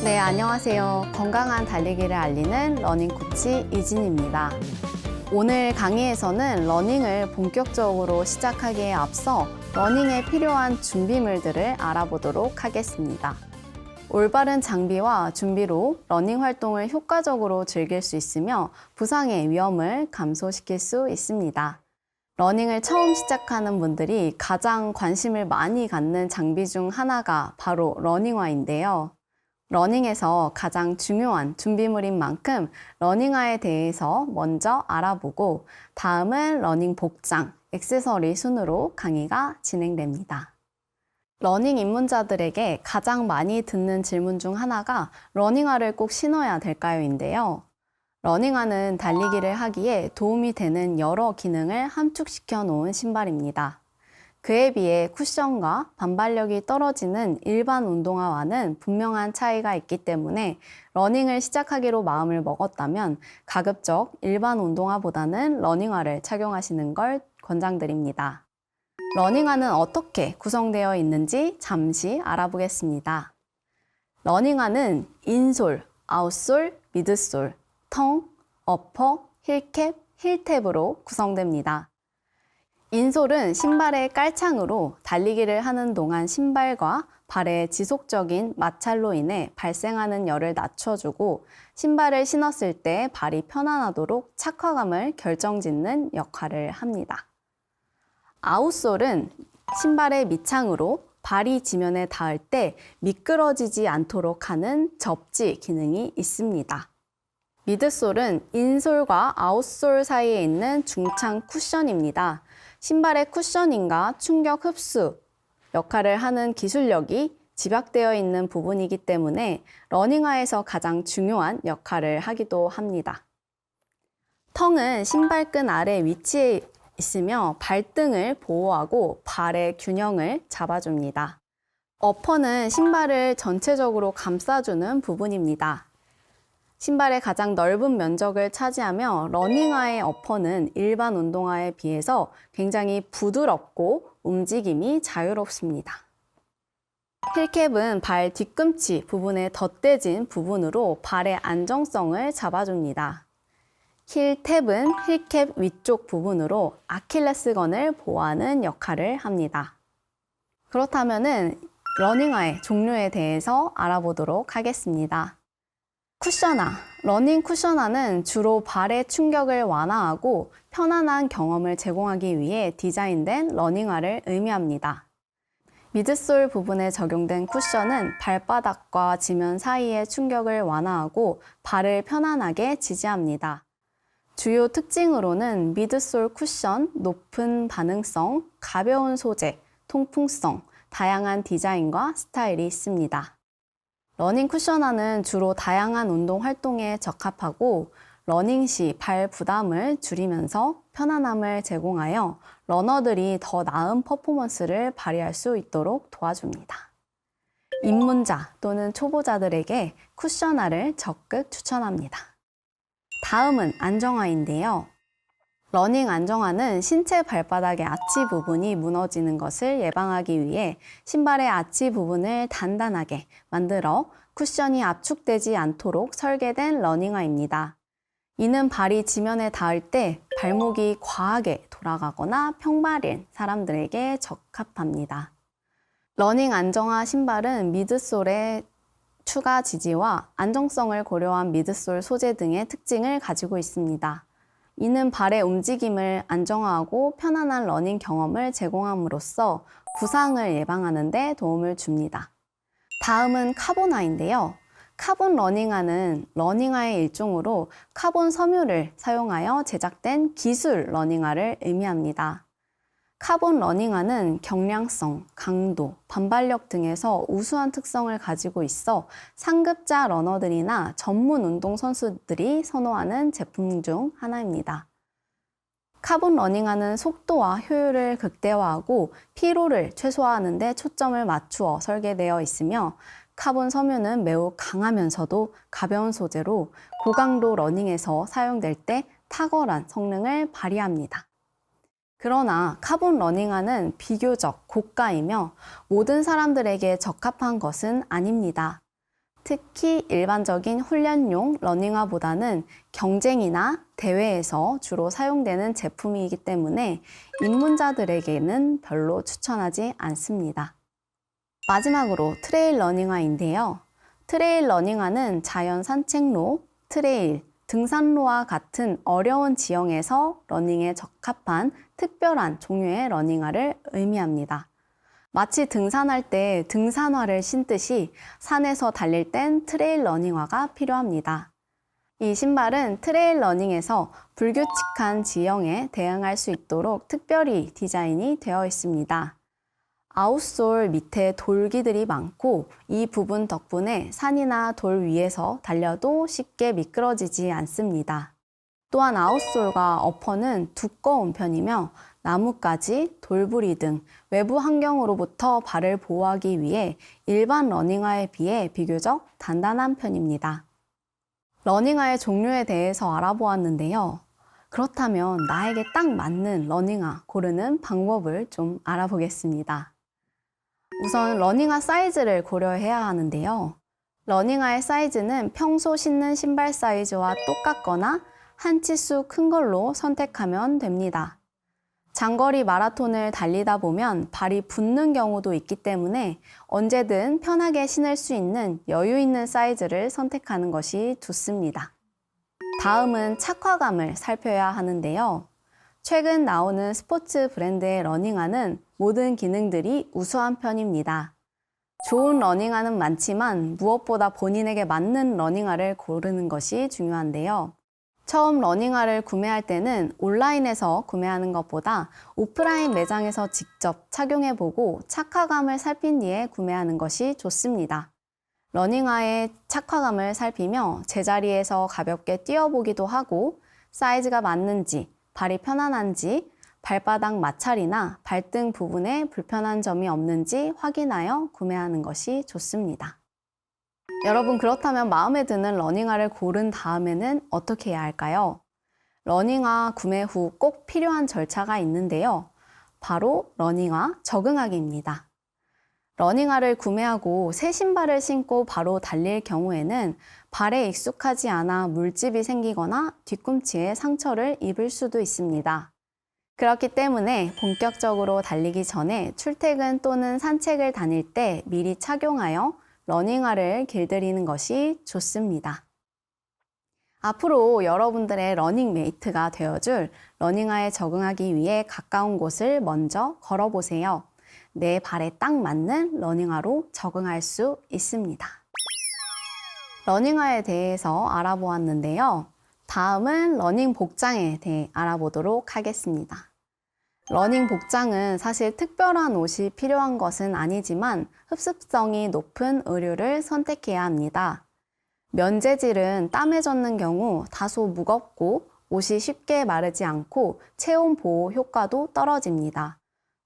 네, 안녕하세요. 건강한 달리기를 알리는 러닝 코치 이진입니다. 오늘 강의에서는 러닝을 본격적으로 시작하기에 앞서 러닝에 필요한 준비물들을 알아보도록 하겠습니다. 올바른 장비와 준비로 러닝 활동을 효과적으로 즐길 수 있으며 부상의 위험을 감소시킬 수 있습니다. 러닝을 처음 시작하는 분들이 가장 관심을 많이 갖는 장비 중 하나가 바로 러닝화인데요. 러닝에서 가장 중요한 준비물인 만큼 러닝화에 대해서 먼저 알아보고 다음은 러닝 복장, 액세서리 순으로 강의가 진행됩니다. 러닝 입문자들에게 가장 많이 듣는 질문 중 하나가 러닝화를 꼭 신어야 될까요?인데요. 러닝화는 달리기를 하기에 도움이 되는 여러 기능을 함축시켜 놓은 신발입니다. 그에 비해 쿠션과 반발력이 떨어지는 일반 운동화와는 분명한 차이가 있기 때문에 러닝을 시작하기로 마음을 먹었다면 가급적 일반 운동화보다는 러닝화를 착용하시는 걸 권장드립니다. 러닝화는 어떻게 구성되어 있는지 잠시 알아보겠습니다. 러닝화는 인솔, 아웃솔, 미드솔, 텅, 어퍼, 힐캡, 힐탭으로 구성됩니다. 인솔은 신발의 깔창으로 달리기를 하는 동안 신발과 발의 지속적인 마찰로 인해 발생하는 열을 낮춰주고 신발을 신었을 때 발이 편안하도록 착화감을 결정짓는 역할을 합니다. 아웃솔은 신발의 밑창으로 발이 지면에 닿을 때 미끄러지지 않도록 하는 접지 기능이 있습니다. 미드솔은 인솔과 아웃솔 사이에 있는 중창 쿠션입니다. 신발의 쿠셔닝과 충격 흡수 역할을 하는 기술력이 집약되어 있는 부분이기 때문에 러닝화에서 가장 중요한 역할을 하기도 합니다. 텅은 신발끈 아래 위치해 있으며 발등을 보호하고 발의 균형을 잡아줍니다. 어퍼는 신발을 전체적으로 감싸주는 부분입니다. 신발의 가장 넓은 면적을 차지하며 러닝화의 어퍼는 일반 운동화에 비해서 굉장히 부드럽고 움직임이 자유롭습니다. 힐캡은 발 뒤꿈치 부분에 덧대진 부분으로 발의 안정성을 잡아줍니다. 힐탭은 힐캡 위쪽 부분으로 아킬레스건을 보호하는 역할을 합니다. 그렇다면 러닝화의 종류에 대해서 알아보도록 하겠습니다. 쿠션화, 러닝 쿠션화는 주로 발의 충격을 완화하고 편안한 경험을 제공하기 위해 디자인된 러닝화를 의미합니다. 미드솔 부분에 적용된 쿠션은 발바닥과 지면 사이의 충격을 완화하고 발을 편안하게 지지합니다. 주요 특징으로는 미드솔 쿠션, 높은 반응성, 가벼운 소재, 통풍성, 다양한 디자인과 스타일이 있습니다. 러닝 쿠션화는 주로 다양한 운동 활동에 적합하고 러닝 시 발 부담을 줄이면서 편안함을 제공하여 러너들이 더 나은 퍼포먼스를 발휘할 수 있도록 도와줍니다. 입문자 또는 초보자들에게 쿠션화를 적극 추천합니다. 다음은 안정화인데요. 러닝 안정화는 신체 발바닥의 아치 부분이 무너지는 것을 예방하기 위해 신발의 아치 부분을 단단하게 만들어 쿠션이 압축되지 않도록 설계된 러닝화입니다. 이는 발이 지면에 닿을 때 발목이 과하게 돌아가거나 평발인 사람들에게 적합합니다. 러닝 안정화 신발은 미드솔의 추가 지지와 안정성을 고려한 미드솔 소재 등의 특징을 가지고 있습니다. 이는 발의 움직임을 안정화하고 편안한 러닝 경험을 제공함으로써 부상을 예방하는 데 도움을 줍니다. 다음은 카본화인데요. 카본 러닝화는 러닝화의 일종으로 카본 섬유를 사용하여 제작된 기술 러닝화를 의미합니다. 카본 러닝화는 경량성, 강도, 반발력 등에서 우수한 특성을 가지고 있어 상급자 러너들이나 전문 운동선수들이 선호하는 제품 중 하나입니다. 카본 러닝화는 속도와 효율을 극대화하고 피로를 최소화하는 데 초점을 맞추어 설계되어 있으며 카본 섬유는 매우 강하면서도 가벼운 소재로 고강도 러닝에서 사용될 때 탁월한 성능을 발휘합니다. 그러나 카본 러닝화는 비교적 고가이며 모든 사람들에게 적합한 것은 아닙니다. 특히 일반적인 훈련용 러닝화보다는 경쟁이나 대회에서 주로 사용되는 제품이기 때문에 입문자들에게는 별로 추천하지 않습니다. 마지막으로 트레일 러닝화인데요. 트레일 러닝화는 자연 산책로, 트레일, 등산로와 같은 어려운 지형에서 러닝에 적합한 특별한 종류의 러닝화를 의미합니다. 마치 등산할 때 등산화를 신듯이 산에서 달릴 땐 트레일 러닝화가 필요합니다. 이 신발은 트레일 러닝에서 불규칙한 지형에 대응할 수 있도록 특별히 디자인이 되어 있습니다. 아웃솔 밑에 돌기들이 많고 이 부분 덕분에 산이나 돌 위에서 달려도 쉽게 미끄러지지 않습니다. 또한 아웃솔과 어퍼는 두꺼운 편이며 나뭇가지, 돌부리 등 외부 환경으로부터 발을 보호하기 위해 일반 러닝화에 비해 비교적 단단한 편입니다. 러닝화의 종류에 대해서 알아보았는데요. 그렇다면 나에게 딱 맞는 러닝화 고르는 방법을 좀 알아보겠습니다. 우선 러닝화 사이즈를 고려해야 하는데요. 러닝화의 사이즈는 평소 신는 신발 사이즈와 똑같거나 한 치수 큰 걸로 선택하면 됩니다. 장거리 마라톤을 달리다 보면 발이 붓는 경우도 있기 때문에 언제든 편하게 신을 수 있는 여유 있는 사이즈를 선택하는 것이 좋습니다. 다음은 착화감을 살펴야 하는데요. 최근 나오는 스포츠 브랜드의 러닝화는 모든 기능들이 우수한 편입니다. 좋은 러닝화는 많지만 무엇보다 본인에게 맞는 러닝화를 고르는 것이 중요한데요. 처음 러닝화를 구매할 때는 온라인에서 구매하는 것보다 오프라인 매장에서 직접 착용해보고 착화감을 살핀 뒤에 구매하는 것이 좋습니다. 러닝화의 착화감을 살피며 제자리에서 가볍게 뛰어보기도 하고 사이즈가 맞는지, 발이 편안한지, 발바닥 마찰이나 발등 부분에 불편한 점이 없는지 확인하여 구매하는 것이 좋습니다. 여러분, 그렇다면 마음에 드는 러닝화를 고른 다음에는 어떻게 해야 할까요? 러닝화 구매 후 꼭 필요한 절차가 있는데요. 바로 러닝화 적응하기입니다. 러닝화를 구매하고 새 신발을 신고 바로 달릴 경우에는 발에 익숙하지 않아 물집이 생기거나 뒤꿈치에 상처를 입을 수도 있습니다. 그렇기 때문에 본격적으로 달리기 전에 출퇴근 또는 산책을 다닐 때 미리 착용하여 러닝화를 길들이는 것이 좋습니다. 앞으로 여러분들의 러닝메이트가 되어줄 러닝화에 적응하기 위해 가까운 곳을 먼저 걸어보세요. 내 발에 딱 맞는 러닝화로 적응할 수 있습니다. 러닝화에 대해서 알아보았는데요. 다음은 러닝 복장에 대해 알아보도록 하겠습니다. 러닝 복장은 사실 특별한 옷이 필요한 것은 아니지만 흡습성이 높은 의류를 선택해야 합니다. 면 재질은 땀에 젖는 경우 다소 무겁고 옷이 쉽게 마르지 않고 체온 보호 효과도 떨어집니다.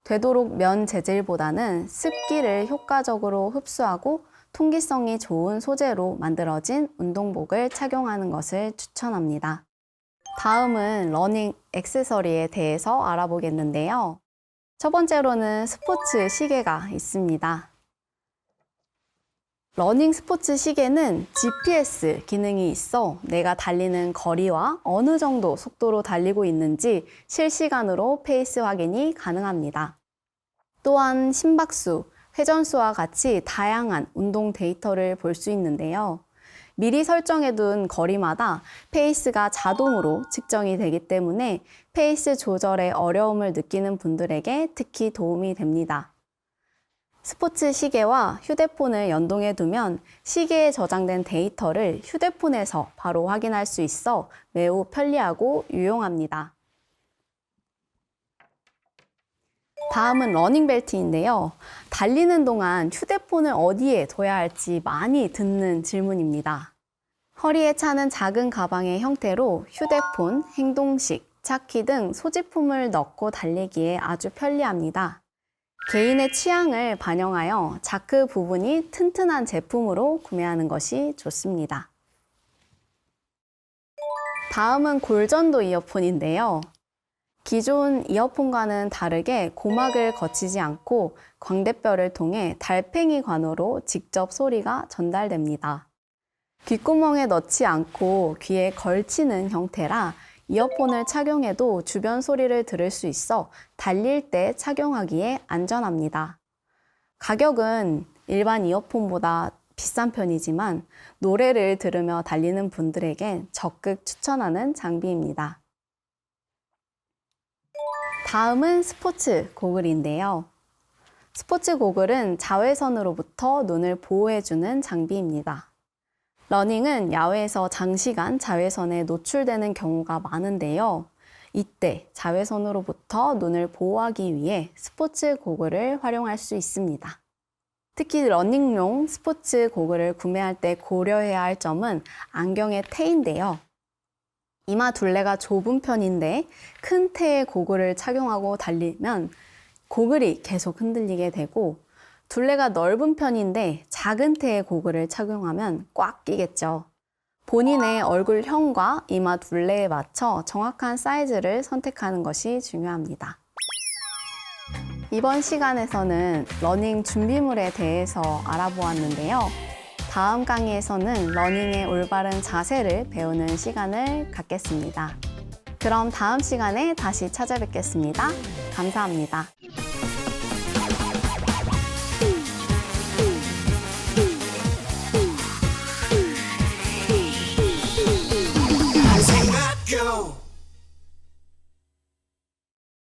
되도록 면 재질보다는 습기를 효과적으로 흡수하고 통기성이 좋은 소재로 만들어진 운동복을 착용하는 것을 추천합니다. 다음은 러닝 액세서리에 대해서 알아보겠는데요. 첫 번째로는 스포츠 시계가 있습니다. 러닝 스포츠 시계는 GPS 기능이 있어 내가 달리는 거리와 어느 정도 속도로 달리고 있는지 실시간으로 페이스 확인이 가능합니다. 또한 심박수, 회전수와 같이 다양한 운동 데이터를 볼 수 있는데요. 미리 설정해둔 거리마다 페이스가 자동으로 측정이 되기 때문에 페이스 조절에 어려움을 느끼는 분들에게 특히 도움이 됩니다. 스포츠 시계와 휴대폰을 연동해 두면 시계에 저장된 데이터를 휴대폰에서 바로 확인할 수 있어 매우 편리하고 유용합니다. 다음은 러닝벨트인데요. 달리는 동안 휴대폰을 어디에 둬야 할지 많이 듣는 질문입니다. 허리에 차는 작은 가방의 형태로 휴대폰, 행동식, 차키 등 소지품을 넣고 달리기에 아주 편리합니다. 개인의 취향을 반영하여 자크 부분이 튼튼한 제품으로 구매하는 것이 좋습니다. 다음은 골전도 이어폰인데요. 기존 이어폰과는 다르게 고막을 거치지 않고 광대뼈를 통해 달팽이 관으로 직접 소리가 전달됩니다. 귓구멍에 넣지 않고 귀에 걸치는 형태라 이어폰을 착용해도 주변 소리를 들을 수 있어 달릴 때 착용하기에 안전합니다. 가격은 일반 이어폰보다 비싼 편이지만 노래를 들으며 달리는 분들에겐 적극 추천하는 장비입니다. 다음은 스포츠 고글인데요. 스포츠 고글은 자외선으로부터 눈을 보호해주는 장비입니다. 러닝은 야외에서 장시간 자외선에 노출되는 경우가 많은데요. 이때 자외선으로부터 눈을 보호하기 위해 스포츠 고글을 활용할 수 있습니다. 특히 러닝용 스포츠 고글을 구매할 때 고려해야 할 점은 안경의 태인데요. 이마 둘레가 좁은 편인데 큰 태의 고글을 착용하고 달리면 고글이 계속 흔들리게 되고, 둘레가 넓은 편인데 작은 태의 고글을 착용하면 꽉 끼겠죠. 본인의 얼굴형과 이마 둘레에 맞춰 정확한 사이즈를 선택하는 것이 중요합니다. 이번 시간에서는 러닝 준비물에 대해서 알아보았는데요. 다음 강의에서는 러닝의 올바른 자세를 배우는 시간을 갖겠습니다. 그럼 다음 시간에 다시 찾아뵙겠습니다. 감사합니다.